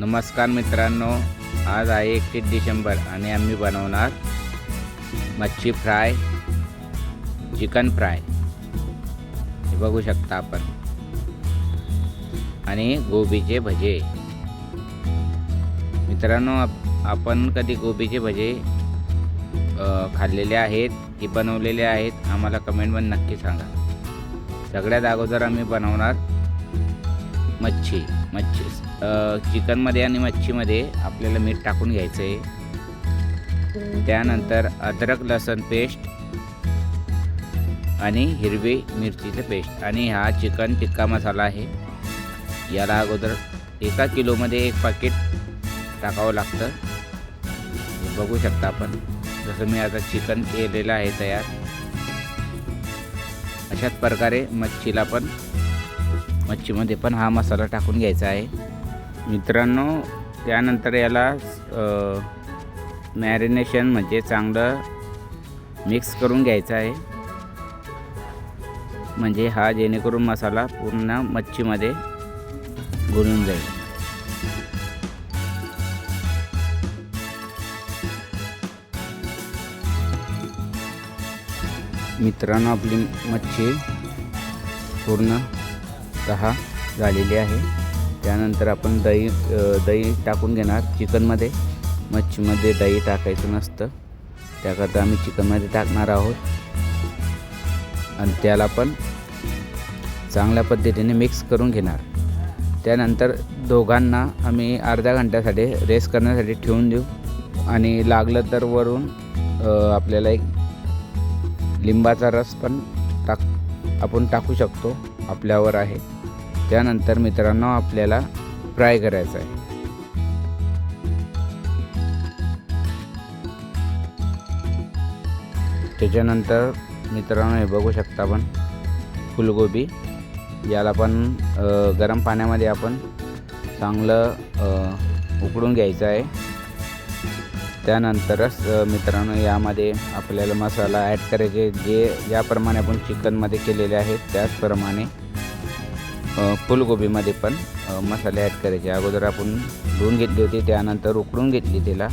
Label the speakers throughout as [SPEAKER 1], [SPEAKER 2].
[SPEAKER 1] नमस्कार मित्रांनो, आज आहे 31 डिसेंबर आणि आम्ही बनवणार मच्छी फ्राय, चिकन फ्राय हे बघू शकता आपण, आणि गोबीचे भजे. मित्रांनो, आपण कधी गोबीचे भजे खाल्लेले आहेत की बनवलेले आहेत आम्हाला कमेंटमध्ये नक्की सांगा. सगळ्यात अगोदर आम्ही बनवणार मच्छी. चिकनमध्ये आणि मच्छीमध्ये आपल्याला मीठ टाकून घ्यायचं आहे. त्यानंतर अद्रक लसूण पेस्ट आणि हिरवी मिरचीचं पेस्ट, आणि हा चिकन टिक्का मसाला आहे. याला अगोदर 1 किलोमध्ये 1 पाकिट टाकावं लागतं. हे बघू शकता आपण. जसं मी आता चिकन केलेलं आहे तयार, अशाच प्रकारे मच्छीमध्ये पण हा मसाला टाकून घ्यायचा आहे. मित्रांनो, त्यानंतर याला मॅरिनेशन म्हणजे चांगलं मिक्स करून घ्यायचं आहे, म्हणजे हा जेणेकरून मसाला पूर्ण मच्छीमध्ये घुलून जाईल. मित्रांनो, आपली मच्छी पूर्णतः झालेली आहे. त्यानंतर आपण दही टाकून घेणार चिकनमध्ये. मच्छीमध्ये दही टाकायचं नसतं, त्याकरता आम्ही चिकनमध्ये टाकणार आहोत. आणि त्याला पण चांगल्या पद्धतीने मिक्स करून घेणार. त्यानंतर दोघांना आम्ही अर्ध्या घंट्यासाठी रेस्ट करण्यासाठी ठेवून देऊ, आणि लागलं तर वरून आपल्याला एक लिंबाचा रस पण आपण टाकू शकतो, आपल्यावर आहे. त्यानंतर मित्रांनो, आपल्याला फ्राय करायचं आहे. त्याच्यानंतर मित्रांनो, हे बघू शकता आपण फुलगोबी. याला पण गरम पाण्यामध्ये आपण चांगलं उकळून घ्यायचं आहे. त्यानंतरच मित्रांनो, यामध्ये आपल्याला मसाला ॲड करायचे, ज्याप्रमाणे आपण चिकनमध्ये केलेले आहेत त्याचप्रमाणे फुलगोबीमध्ये पण मसाले ॲड करायचे. अगोदर आपण धुवून घेतली होती, त्यानंतर उकळून घेतली त्याला.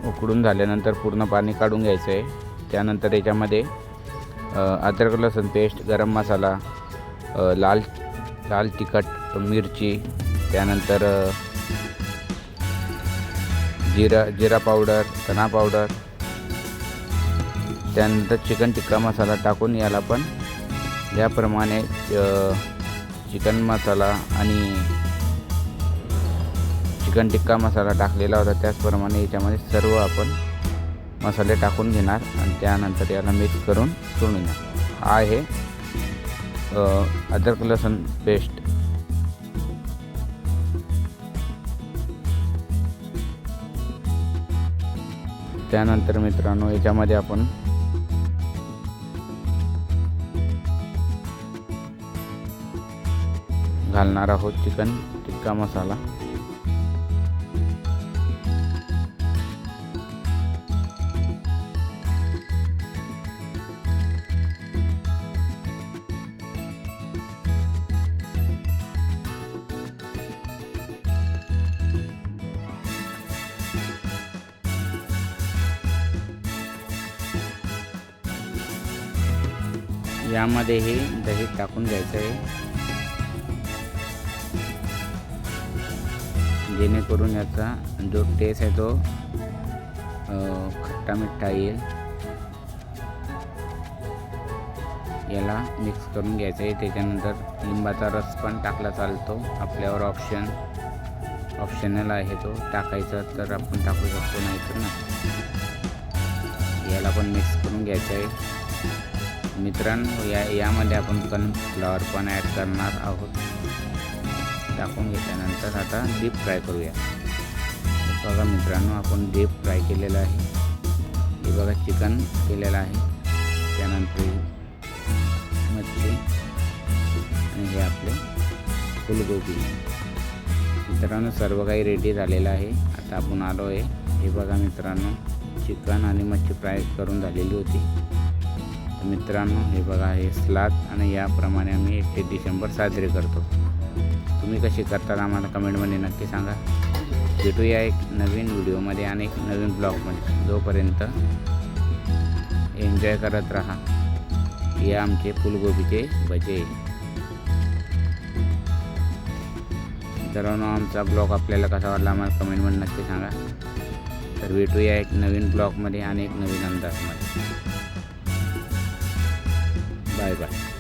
[SPEAKER 1] उकळून झाल्यानंतर पूर्ण पाणी काढून घ्यायचं आहे. त्यानंतर याच्यामध्ये अद्रक लसूण पेस्ट, गरम मसाला, लाल तिखट, मिरची, त्यानंतर जिरा पावडर, धना पावडर, त्यानंतर चिकन टिक्का मसाला टाकून याला पण याप्रमाणे चिकन मसाला आणि चिकन टिक्का मसाला टाकलेला होता त्याचप्रमाणे याच्यामध्ये सर्व आपण मसाले टाकून घेणार, आणि त्यानंतर याला मिक्स करून सोडून घेणार. हा आहे अद्रक लसूण पेस्ट. त्यानंतर मित्रांनो, याच्यामध्ये आपण घालणार आहोत चिकन टिक्का मसाला. यामध्ये हे दही टाकून घ्यायचं आहे, जेणेकरून याचा जो टेस्ट आहे तो खट्टा मिठ्ठा येईल. याला मिक्स करून घ्यायचं आहे. त्याच्यानंतर लिंबाचा रस पण टाकला चालतो, आपल्यावर ऑप्शनल आहे, तो टाकायचा तर आपण टाकू शकतो, नाहीतर नाही. याला पण मिक्स करून घ्यायचं आहे. मित्रांनो, यामध्ये आपण कॉर्नफ्लॉवर पण ॲड करणार आहोत. टाकून घेतल्यानंतर आता डीप फ्राय करूया. बघा मित्रांनो, आपण डीप फ्राय केलेलं आहे. हे बघा, चिकन केलेलं आहे, त्यानंतर मच्छी, आणि हे आपले फुलगोबी. मित्रांनो, सर्व काही रेडी झालेलं आहे. आता आपण आलो आहे. हे बघा मित्रांनो, चिकन आणि मच्छी फ्राय करून झालेली होती. मित्रांनो, हे बघा, हे स्लाद आणि याप्रमाणे आम्ही 31 डिसेंबर साजरे करतो. तुम्ही कशी करतात आम्हाला कमेंटमध्ये नक्की सांगा. भेटूया एक नवीन व्हिडिओमध्ये आणि एक नवीन ब्लॉगमध्ये. जोपर्यंत एन्जॉय करत राहा. हे आमचे फुलगोबीचे भजे. मित्रांनो, आमचा ब्लॉग आपल्याला कसा वाटला आम्हाला कमेंटमध्ये नक्की सांगा. तर भेटूया एक नवीन ब्लॉगमध्ये आणि एक नवीन अंदाजमध्ये. Bye bye.